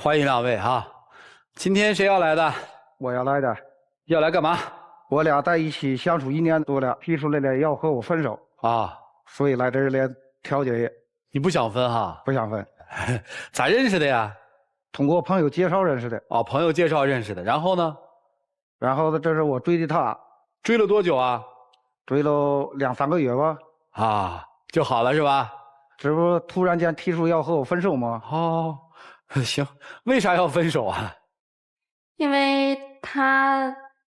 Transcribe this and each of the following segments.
欢迎两位哈。今天谁要来的？我要来的。要来干嘛？我俩在一起相处1年多了，提出来了要和我分手啊，所以来这儿来调解。你不想分哈？不想分。咋认识的呀？通过朋友介绍认识的。哦，朋友介绍认识的。然后呢？然后这是我追的她。追了多久啊？追了2、3个月吧。啊，就好了是吧？这不突然间提出要和我分手吗？哦，行，为啥要分手啊？因为他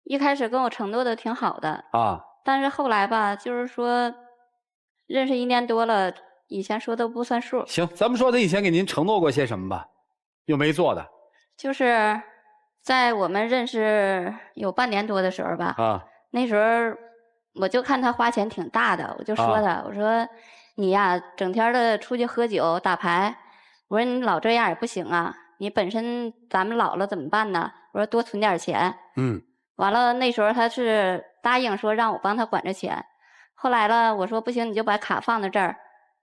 一开始跟我承诺的挺好的啊，但是后来吧，就是说认识1年多了，以前说的不算数。行，咱们说他以前给您承诺过些什么吧，又没做的。就是在我们认识有半年多的时候吧，啊，那时候我就看他花钱挺大的，我就说他，我说你呀，整天的出去喝酒打牌，我说你老这样也不行啊，你本身咱们老了怎么办呢？我说多存点钱。完了那时候他是答应说让我帮他管着钱，后来了我说不行，你就把卡放在这儿，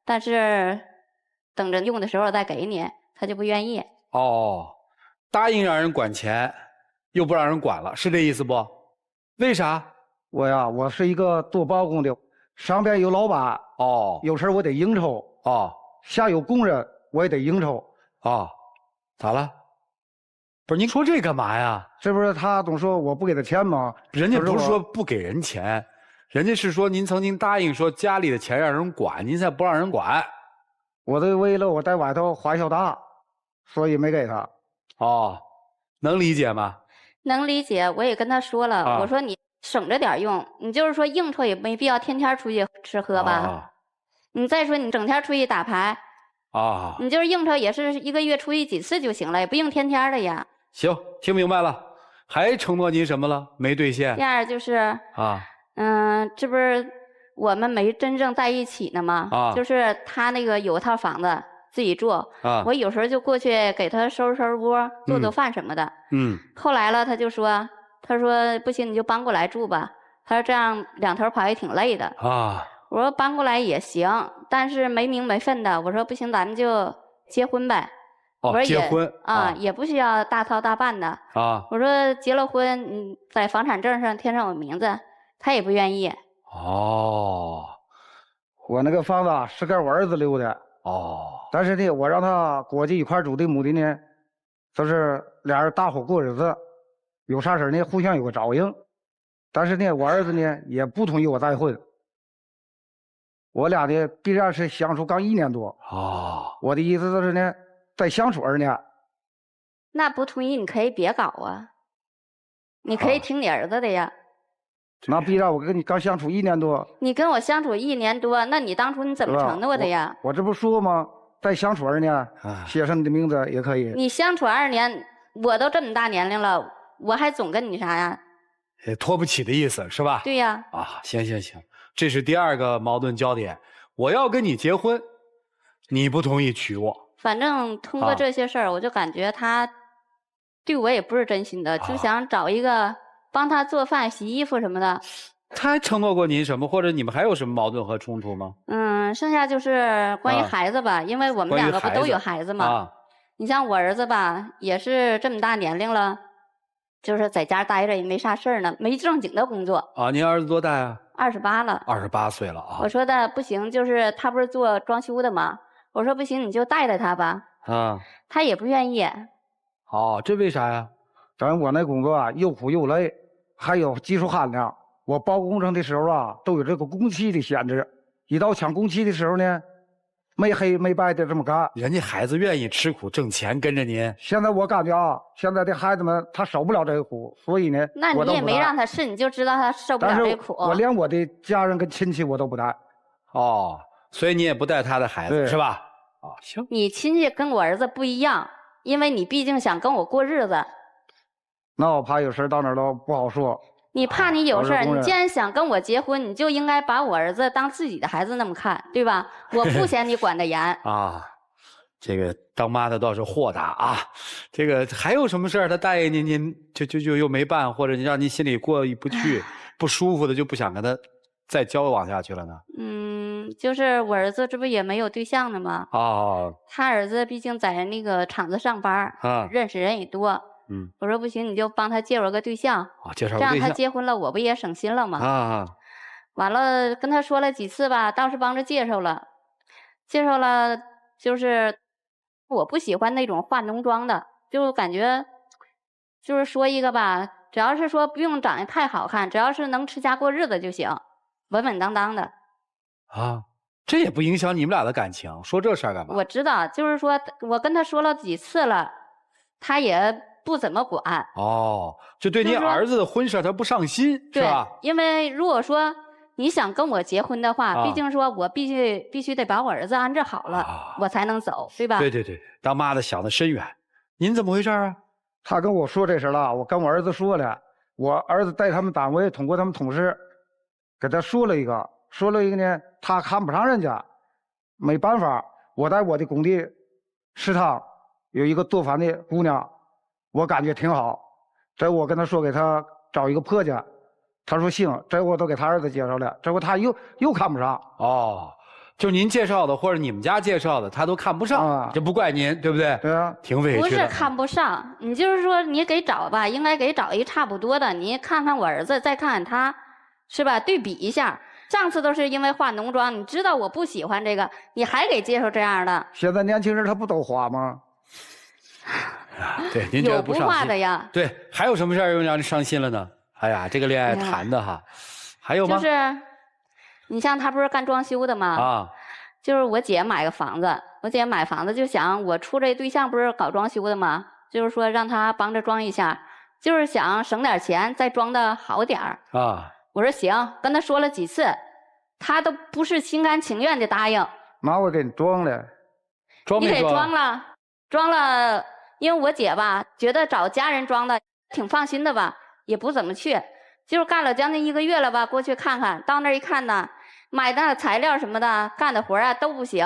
但是等着用的时候再给你，他就不愿意。哦，答应让人管钱，又不让人管了，是这意思不？为啥？我是一个做包工的，上边有老板，有事我得应酬，下有工人我也得应酬，咋了？不是您说这干嘛呀？是不是他总说我不给他钱吗？人家不是说不给人钱，人家是说您曾经答应说家里的钱让人管，您才不让人管。我都为了我在外头花销大，所以没给他。能理解吗？能理解，我也跟他说了，我说你省着点用，你就是说应酬也没必要天天出去吃喝吧。你再说你整天出去打牌，你就是应酬也是1个月出去几次就行了，也不用天天的呀。行，听明白了。还承诺您什么了？没兑现。第二就是这不是我们没真正在一起呢吗？就是他那个有套房子自己住，我有时候就过去给他收拾收拾窝，做做饭什么的。后来了他就说，他说不行你就搬过来住吧，他说这样2头跑也挺累的。我说搬过来也行，但是没名没分的，我说不行咱们就结婚呗。我说结婚也不需要大操大办的。我说结了婚，在房产证上填上我名字，他也不愿意。我那个房子是给我儿子留的。但是呢，我让他过去一块住的目的呢，就是俩人大伙过日子，有啥事呢互相有个照应。但是呢，我儿子呢也不同意我再婚。我俩呢必然是相处刚1年多。我的意思就是呢，再相处2年。那不同意你可以别搞啊，你可以听你儿子的呀。那必然我跟你刚相处1年多。你跟我相处1年多，那你当初你怎么承诺的呀？我这不说吗？再相处2年，写上你的名字也可以。你相处2年，我都这么大年龄了，我还总跟你啥呀？也拖不起的意思是吧？对呀。行，这是第2个矛盾焦点。我要跟你结婚，你不同意娶我。反正通过这些事儿，我就感觉他对我也不是真心的，就想找一个帮他做饭、洗衣服什么的。他还承诺过您什么？或者你们还有什么矛盾和冲突吗？剩下就是关于孩子吧，因为我们2个不都有孩子吗？你像我儿子吧，也是这么大年龄了，就是在家待着也没啥事儿呢，没正经的工作。您儿子多大呀？28了。28岁了啊。我说的不行，就是他不是做装修的吗？我说不行，你就带着他吧。他也不愿意。这为啥呀？我那工作又苦又累，还有技术含量。我包工程的时候都有这个工期的限制，一到抢工期的时候呢，没黑没白的这么干。人家孩子愿意吃苦挣钱跟着您。现在我感觉现在的孩子们他受不了这个苦，所以呢，那你也没让他试，你就知道他受不了这苦。我连我的家人跟亲戚我都不带。所以你也不带他的孩子是吧？行。你亲戚跟我儿子不一样，因为你毕竟想跟我过日子。那我怕有事到哪儿都不好说。你怕你有事儿，你既然想跟我结婚，你就应该把我儿子当自己的孩子那么看，对吧？我不嫌你管得严。这个当妈的倒是豁达啊。这个还有什么事儿他答应您就又没办，或者你让您心里过意不去、不舒服的，就不想跟他再交往下去了呢？就是我儿子这不也没有对象呢吗？哦。他儿子毕竟在那个厂子上班，认识人也多。我说不行，你就帮他介绍个对象。介绍个对象。这样他结婚了，我不也省心了吗？完了跟他说了几次吧，倒是帮着介绍了，就是我不喜欢那种化浓妆的，就感觉就是说一个吧，只要是说不用长得太好看，只要是能持家过日子就行，稳稳当当的。这也不影响你们俩的感情，说这事儿干嘛？我知道，就是说我跟他说了几次了，他也不怎么管。就对你儿子的婚事他不上心，是吧？因为如果说你想跟我结婚的话，毕竟说我必须得把我儿子安置好了，我才能走，对吧？对，当妈的想得深远。您怎么回事啊？他跟我说这事了，我跟我儿子说了，我儿子在他们单位通过他们同事给他说了一个呢，他看不上人家，没办法，我在我的工地食堂有一个做饭的姑娘，我感觉挺好，这我跟他说给他找一个婆家。他说行，这我都给他儿子介绍了，这回他又看不上。就您介绍的或者你们家介绍的，他都看不上，这不怪您，对不对？对啊，挺委屈的。不是看不上，你就是说你给找吧，应该给找一个差不多的。你看看我儿子，再看看他，是吧？对比一下。上次都是因为化浓妆，你知道我不喜欢这个，你还给介绍这样的。现在年轻人他不都化吗？对，您觉得不化的呀？对，还有什么事儿又让你伤心了呢？哎呀，这个恋爱谈的哈，还有吗？就是，你像他不是干装修的吗？就是我姐买个房子，我姐买房子就想我处这对象不是搞装修的吗？就是说让他帮着装一下，就是想省点钱，再装的好点儿。我说行，跟他说了几次，他都不是心甘情愿的答应。那我给你装了，装没装？你给装了，装了，因为我姐吧觉得找家人装的挺放心的吧。也不怎么去，就是干了将近1个月了吧，过去看看，到那儿一看呢，买的材料什么的，干的活啊都不行，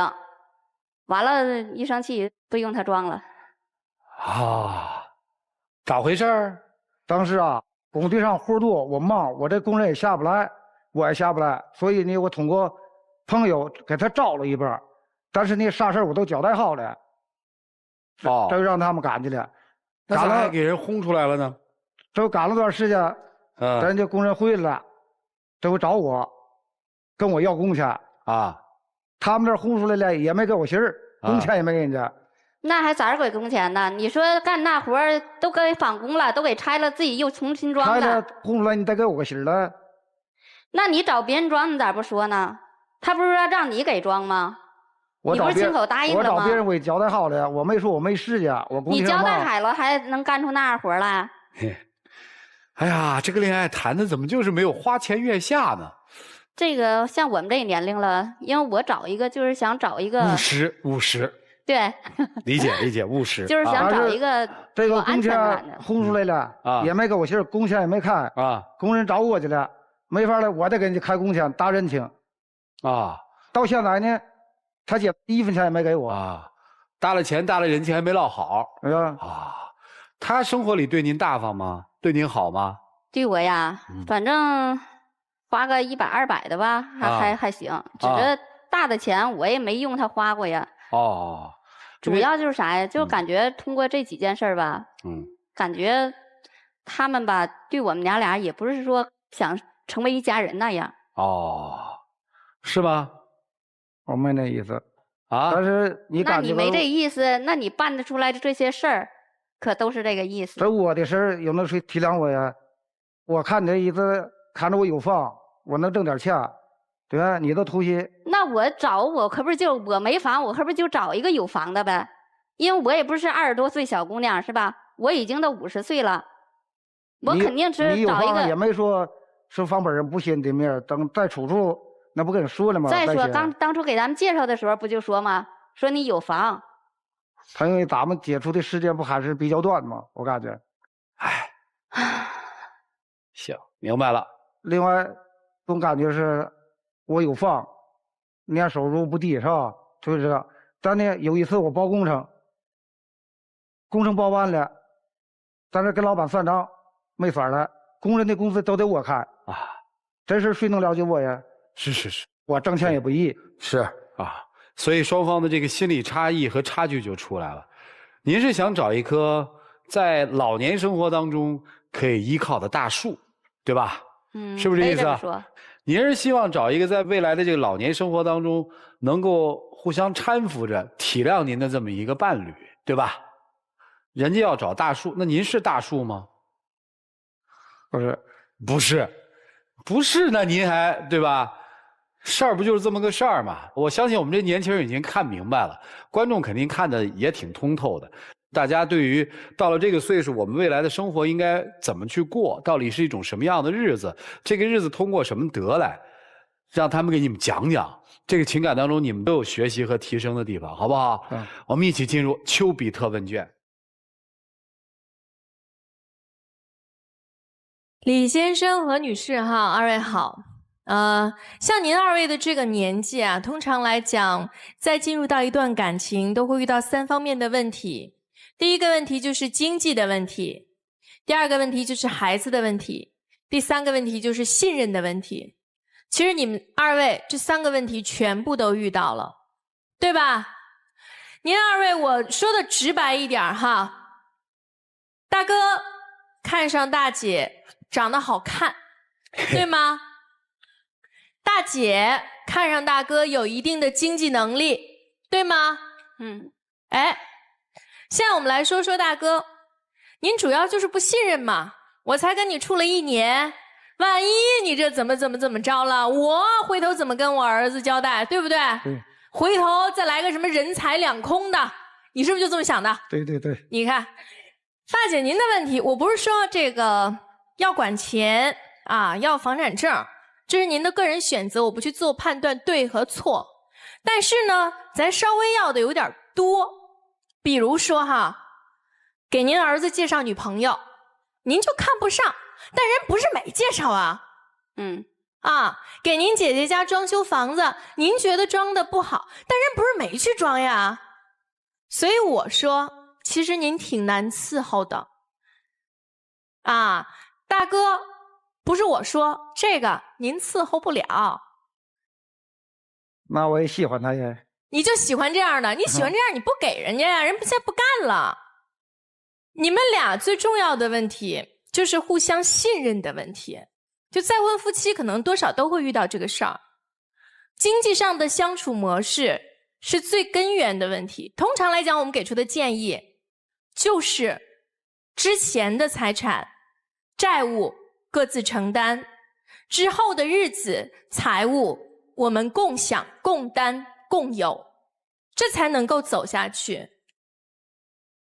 完了，一生气不用他装了。咋回事？当时工地上活多，我忙，我这工人也下不来，我也下不来，所以呢，我通过朋友给他招了一波，但是呢，啥事我都交代好了，这就让他们干去了，那咋还给人轰出来了呢？这干了段时间，人家工人回来了，这回找我，跟我要工钱他们这轰出来了，也没给我信儿，工钱也没给人家。那还咋给工钱呢？你说干那活都给返工了，都给拆了，自己又重新装的。拆了轰出来，你得给我个信儿了。那你找别人装，你咋不说呢？他不是要让你给装吗？你不是亲口答应了吗？我找别人我也交代好了，我没说我没事去，我工地上你交代好了，还能干出那样活来？哎呀，这个恋爱谈的怎么就是没有花前月下呢？这个像我们这个年龄了，因为我找一个就是想找一个务实。对，理解务实。就是想找一个这个工钱轰出来了也没给我信儿，工钱也没开工人找我去了，没法了，我得给人家开工钱打人情到现在呢，他姐1分钱也没给我搭了钱搭了人情还没落好。他生活里对您大方吗？对您好吗？对我呀，反正花个100、200的吧，还行。只是大的钱我也没用他花过呀。主要就是啥呀？就感觉通过这几件事吧，感觉他们吧对我们娘俩也不是说想成为一家人那样。是吗？我没那意思但是你感觉那你没这意思，那你办得出来的这些事儿。可都是这个意思。这我的事儿有那谁体谅我呀？我看你这意思，看着我有房，我能挣点钱，对吧？你都图些。那我可不是就我没房，我可不是就找一个有房的呗？因为我也不是20多岁小姑娘是吧？我已经都50岁了，我肯定是找一个。你有房也没说是房本人不信的面，等再处处那不跟你说了吗？再说当初给咱们介绍的时候不就说吗？说你有房。他因为咱们接触的时间不还是比较短吗？我感觉，行，明白了。另外，总感觉是我有房，年收入不低是吧？就是这个。但呢，有一次我报工程，工程报完了，咱这跟老板算账，没法了，工人的工资都得我开这事谁能了解我呀？是。我挣钱也不易。是啊，所以双方的这个心理差异和差距就出来了。您是想找一棵在老年生活当中可以依靠的大树，对吧？是不是这意思啊？您是希望找一个在未来的这个老年生活当中能够互相搀扶着、体谅您的这么一个伴侣，对吧？人家要找大树，那您是大树吗？不是，不是，不是，那您还对吧？事儿不就是这么个事儿吗？我相信我们这年轻人已经看明白了，观众肯定看得也挺通透的。大家对于到了这个岁数，我们未来的生活应该怎么去过，到底是一种什么样的日子？这个日子通过什么得来？让他们给你们讲讲，这个情感当中你们都有学习和提升的地方，好不好？我们一起进入丘比特问卷。李先生和女士哈，二位好。像您二位的这个年纪啊，通常来讲，在进入到一段感情，都会遇到3方面的问题。第一个问题就是经济的问题，第二个问题就是孩子的问题，第3个问题就是信任的问题。其实你们二位这3个问题全部都遇到了，对吧？您二位，我说的直白一点哈，大哥看上大姐长得好看，对吗？大姐看上大哥有一定的经济能力，对吗？哎，现在我们来说说大哥，您主要就是不信任嘛，我才跟你处了1年，万一你这怎么着了，我回头怎么跟我儿子交代，对不对？回头再来个什么人财两空的，你是不是就这么想的？对。你看，大姐您的问题，我不是说这个要管钱啊，要房产证，这是您的个人选择，我不去做判断对和错。但是呢，咱稍微要的有点多，比如说哈，给您儿子介绍女朋友，您就看不上，但人不是没介绍啊。给您姐姐家装修房子，您觉得装的不好，但人不是没去装呀。所以我说，其实您挺难伺候的。大哥，不是我说，这个您伺候不了。那我也喜欢他呀。你就喜欢这样的，你喜欢这样，你不给人家呀，人现在不干了。你们俩最重要的问题就是互相信任的问题。就再婚夫妻可能多少都会遇到这个事儿，经济上的相处模式是最根源的问题。通常来讲，我们给出的建议就是之前的财产、债务各自承担，之后的日子、财务我们共享、共担、共有，这才能够走下去。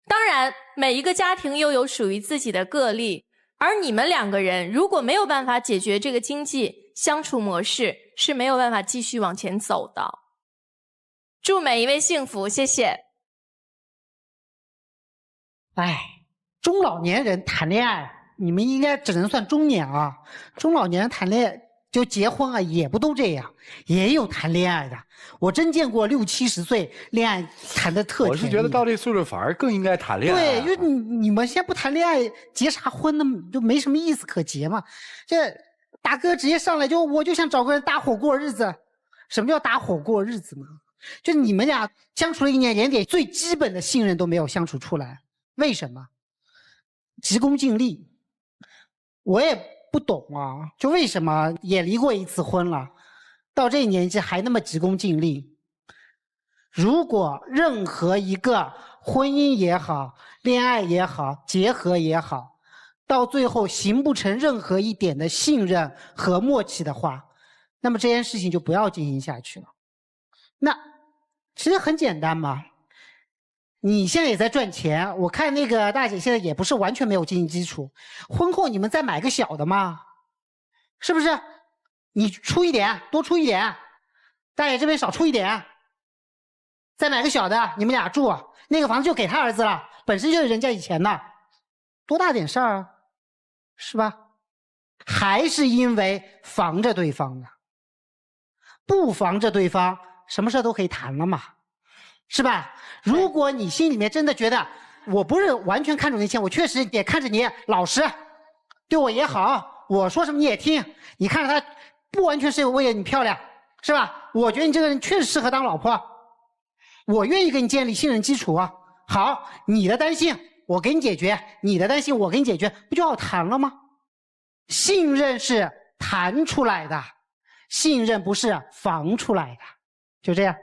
当然，每一个家庭又有属于自己的个例。而你们2个人如果没有办法解决这个经济相处模式，是没有办法继续往前走的。祝每一位幸福，谢谢。中老年人谈恋爱，你们应该只能算中年啊。中老年人谈恋爱就结婚啊，也不都这样，也有谈恋爱的。我真见过60、70岁恋爱谈的特甜。我是觉得到这岁数反而更应该谈恋爱。对，因为你们先不谈恋爱，结啥婚呢？就没什么意思可结嘛。这大哥直接上来我就想找个人搭伙过日子。什么叫搭伙过日子嘛？就你们俩相处了1年，连点最基本的信任都没有相处出来，为什么？急功近利。我也不懂啊，就为什么也离过1次婚了，到这年纪还那么急功近利。如果任何一个婚姻也好，恋爱也好，结合也好，到最后形不成任何一点的信任和默契的话，那么这件事情就不要进行下去了。那其实很简单嘛，你现在也在赚钱，我看那个大姐现在也不是完全没有经济基础，婚后你们再买个小的嘛，是不是？你出一点，多出一点，大姐这边少出一点，再买个小的，你们俩住，那个房子就给他儿子了，本身就是人家以前的，多大点事儿啊，是吧？还是因为防着对方呢？不防着对方，什么事都可以谈了嘛，是吧？如果你心里面真的觉得我不是完全看重那钱，我确实也看着你老实，对我也好，我说什么你也听，你看着他不完全是为了你漂亮，是吧？我觉得你这个人确实适合当老婆，我愿意跟你建立信任基础啊。好，你的担心我给你解决，你的担心我给你解决，不就好谈了吗？信任是谈出来的，信任不是防出来的，就这样。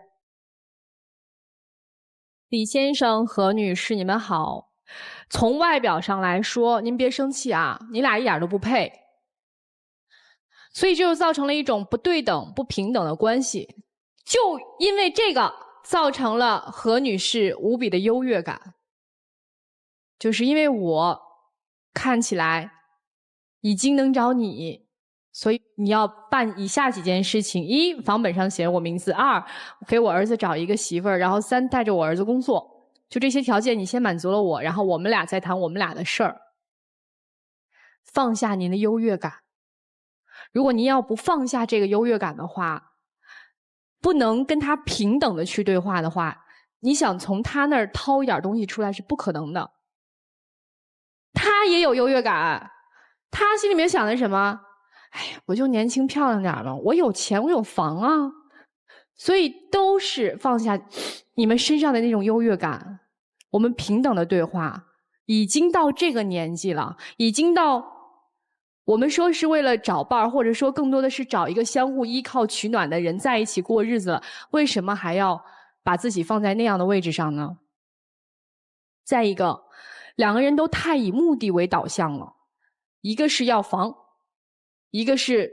李先生和女士，你们好。从外表上来说，您别生气啊，你俩一点都不配。所以这就造成了一种不对等、不平等的关系。就因为这个，造成了何女士无比的优越感。就是因为我看起来已经能找你，所以你要办以下几件事情：一，房本上写我名字；二，给我儿子找一个媳妇儿；然后三，带着我儿子工作。就这些条件，你先满足了我，然后我们俩再谈我们俩的事儿。放下您的优越感。如果您要不放下这个优越感的话，不能跟他平等的去对话的话，你想从他那儿掏一点东西出来是不可能的。他也有优越感，他心里面想的是什么？哎呀，我就年轻漂亮点嘛，我有钱，我有房啊。所以都是放下你们身上的那种优越感，我们平等的对话。已经到这个年纪了，已经到我们说是为了找伴儿，或者说更多的是找一个相互依靠取暖的人在一起过日子了，为什么还要把自己放在那样的位置上呢？再一个，两个人都太以目的为导向了，一个是要房，一个是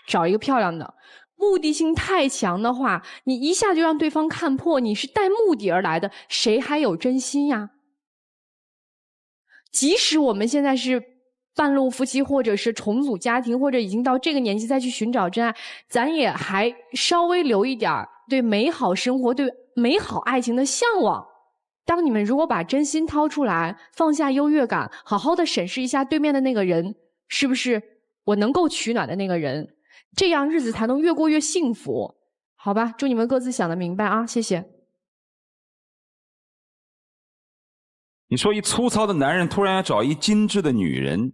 找一个漂亮的。目的性太强的话，你一下就让对方看破你是带目的而来的，谁还有真心呀？即使我们现在是半路夫妻，或者是重组家庭，或者已经到这个年纪再去寻找真爱，咱也还稍微留一点对美好生活、对美好爱情的向往。当你们如果把真心掏出来，放下优越感，好好的审视一下对面的那个人，是不是我能够取暖的那个人，这样日子才能越过越幸福。好吧，祝你们各自想得明白啊，谢谢。你说一粗糙的男人突然要找一精致的女人，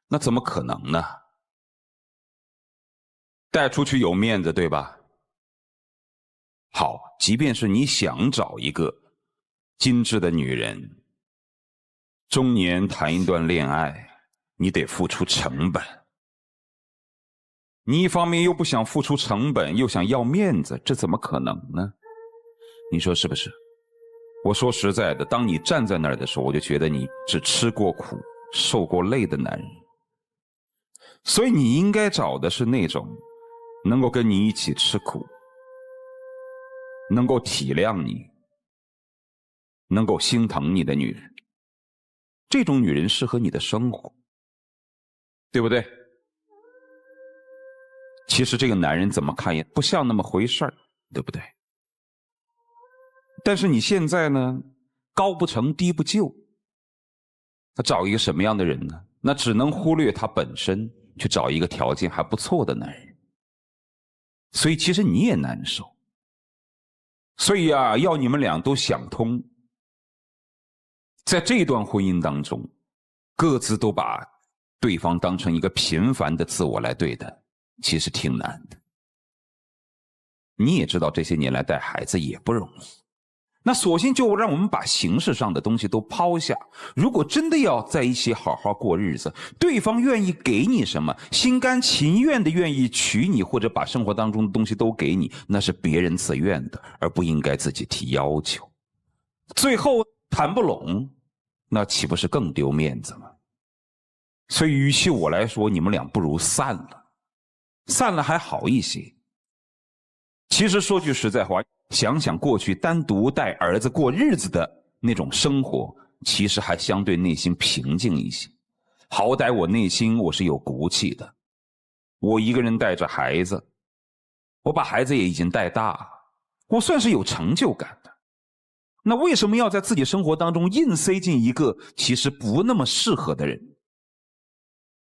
那怎么可能呢？带出去有面子，对吧？好，即便是你想找一个精致的女人，中年谈一段恋爱，你得付出成本。你一方面又不想付出成本，又想要面子，这怎么可能呢？你说是不是？我说实在的，当你站在那儿的时候，我就觉得你是吃过苦、受过累的男人。所以你应该找的是那种能够跟你一起吃苦，能够体谅你，能够心疼你的女人。这种女人适合你的生活，对不对？其实这个男人怎么看也不像那么回事儿，对不对？但是你现在呢，高不成低不就，他找一个什么样的人呢？那只能忽略他本身，去找一个条件还不错的男人。所以其实你也难受。所以啊，要你们俩都想通，在这段婚姻当中，各自都把对方当成一个平凡的自我来对待，其实挺难的。你也知道这些年来带孩子也不容易，那索性就让我们把形式上的东西都抛下。如果真的要在一起好好过日子，对方愿意给你什么，心甘情愿的愿意娶你，或者把生活当中的东西都给你，那是别人自愿的，而不应该自己提要求。最后谈不拢，那岂不是更丢面子吗？所以与其我来说，你们俩不如散了，散了还好一些。其实说句实在话，想想过去单独带儿子过日子的那种生活，其实还相对内心平静一些。好歹我内心我是有骨气的，我一个人带着孩子，我把孩子也已经带大了，我算是有成就感的。那为什么要在自己生活当中硬塞进一个其实不那么适合的人？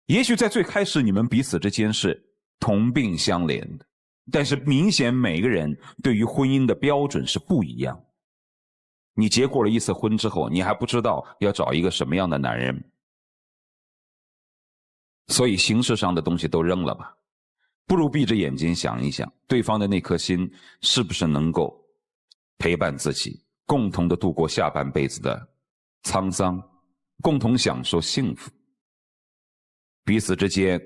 也许在最开始你们彼此之间是同病相怜的，但是明显每个人对于婚姻的标准是不一样。你结过了一次婚之后，你还不知道要找一个什么样的男人，所以形式上的东西都扔了吧。不如闭着眼睛想一想，对方的那颗心是不是能够陪伴自己，共同的度过下半辈子的沧桑，共同享受幸福。彼此之间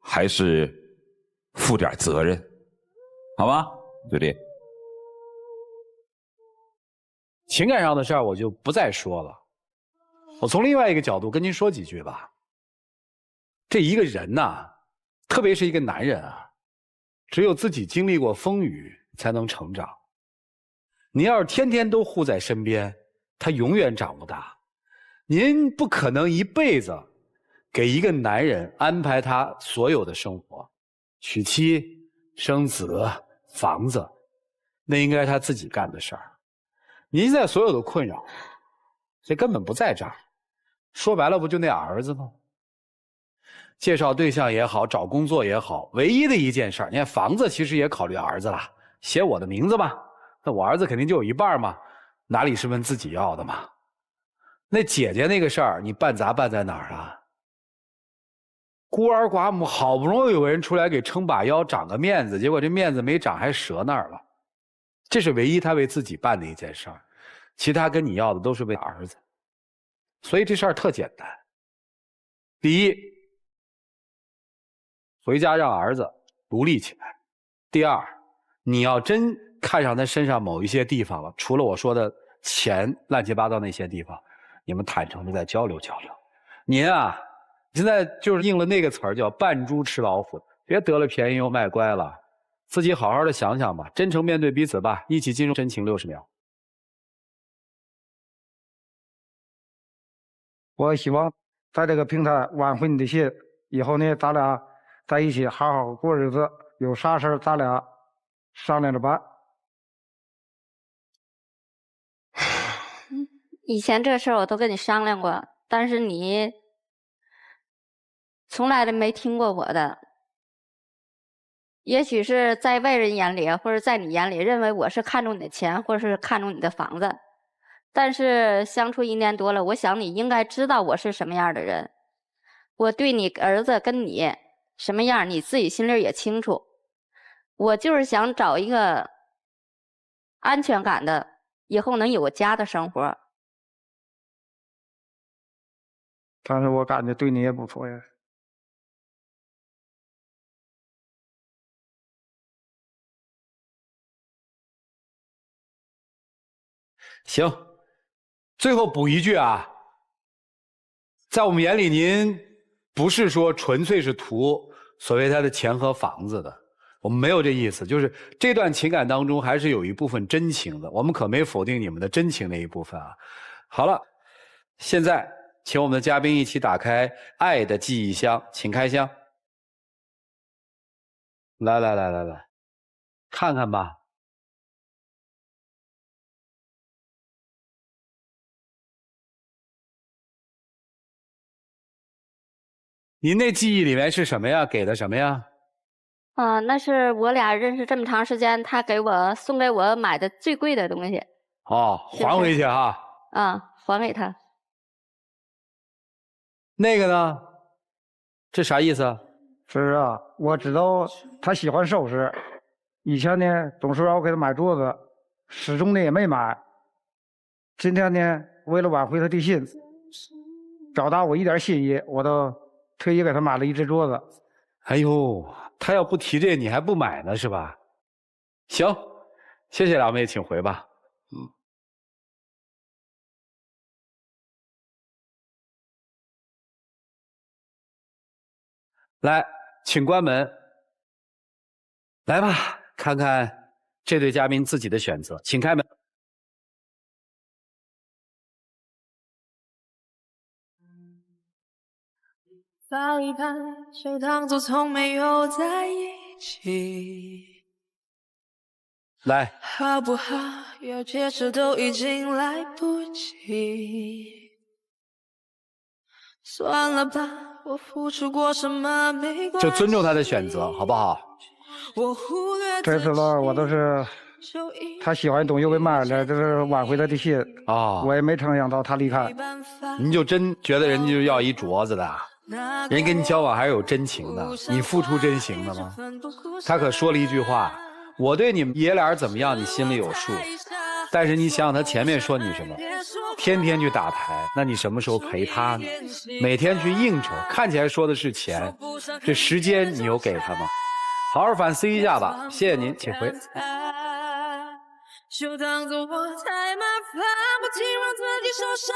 还是负点责任，好吧，对不对？情感上的事儿我就不再说了，我从另外一个角度跟您说几句吧。这一个人呐，特别是一个男人啊，只有自己经历过风雨才能成长。您要是天天都护在身边，他永远长不大。您不可能一辈子给一个男人安排他所有的生活，娶妻生子房子，那应该是他自己干的事儿。您现在所有的困扰，这根本不在这儿。说白了，不就那儿子吗？介绍对象也好，找工作也好，唯一的一件事儿，你看房子其实也考虑儿子了，写我的名字吧，那我儿子肯定就有一半嘛，哪里是问自己要的嘛？那姐姐那个事儿，你办砸办在哪儿啊？孤儿寡母，好不容易有个人出来给撑把腰，长个面子，结果这面子没长，还折那儿了。这是唯一他为自己办的一件事儿，其他跟你要的都是为儿子。所以这事儿特简单。第一，回家让儿子独立起来。第二，你要真看上他身上某一些地方了，除了我说的钱乱七八糟那些地方，你们坦诚的再交流交流。您啊，现在就是应了那个词儿，叫扮猪吃老虎，别得了便宜又卖乖了，自己好好的想想吧，真诚面对彼此吧，一起进入真情60秒。我希望在这个平台挽回你的心，以后呢，咱俩在一起好好过日子，有啥事儿咱俩商量着办。以前这事儿我都跟你商量过，但是你从来都没听过我的。也许是在外人眼里，或者在你眼里，认为我是看重你的钱，或者是看重你的房子。但是相处1年多了，我想你应该知道我是什么样的人。我对你儿子跟你什么样，你自己心里也清楚。我就是想找一个安全感的，以后能有个家的生活。但是我感觉对你也不错呀。行，最后补一句啊，在我们眼里，您不是说纯粹是图所谓他的钱和房子的，我们没有这意思，就是这段情感当中还是有一部分真情的，我们可没否定你们的真情那一部分啊。好了，现在请我们的嘉宾一起打开爱的记忆箱，请开箱。来，看看吧。您那记忆里面是什么呀？给的什么呀？那是我俩认识这么长时间，他送给我买的最贵的东西。哦，还回去哈。还给他。那个呢？这啥意思啊？是啊，我知道他喜欢首饰，以前呢总是让我给他买镯子，始终呢也没买。今天呢，为了挽回他的心，表达我一点心意，我都特意给他买了一只镯子。哎呦，他要不提这，你还不买呢是吧？行，谢谢两位，请回吧。来，请关门。来吧，看看这对嘉宾自己的选择，请开门。放一旁，就当作从没有在一起。来，好不好？要解释都已经来不及。算了吧，我付出过什么没关系。就尊重他的选择，好不好？这次呢，我都是他喜欢的东西我给买了，这是挽回他的心。哦，我也没成想到他离开。您就真觉得人家就要一镯子的？人跟你交往还是有真情的，你付出真情的吗？他可说了一句话，我对你们爷俩怎么样你心里有数，但是你想想他前面说你什么，天天去打牌，那你什么时候陪他呢？每天去应酬，看起来说的是钱，这时间你有给他吗？好好反思一下吧，谢谢您，请回。就当作我太麻烦，不停让自己受伤。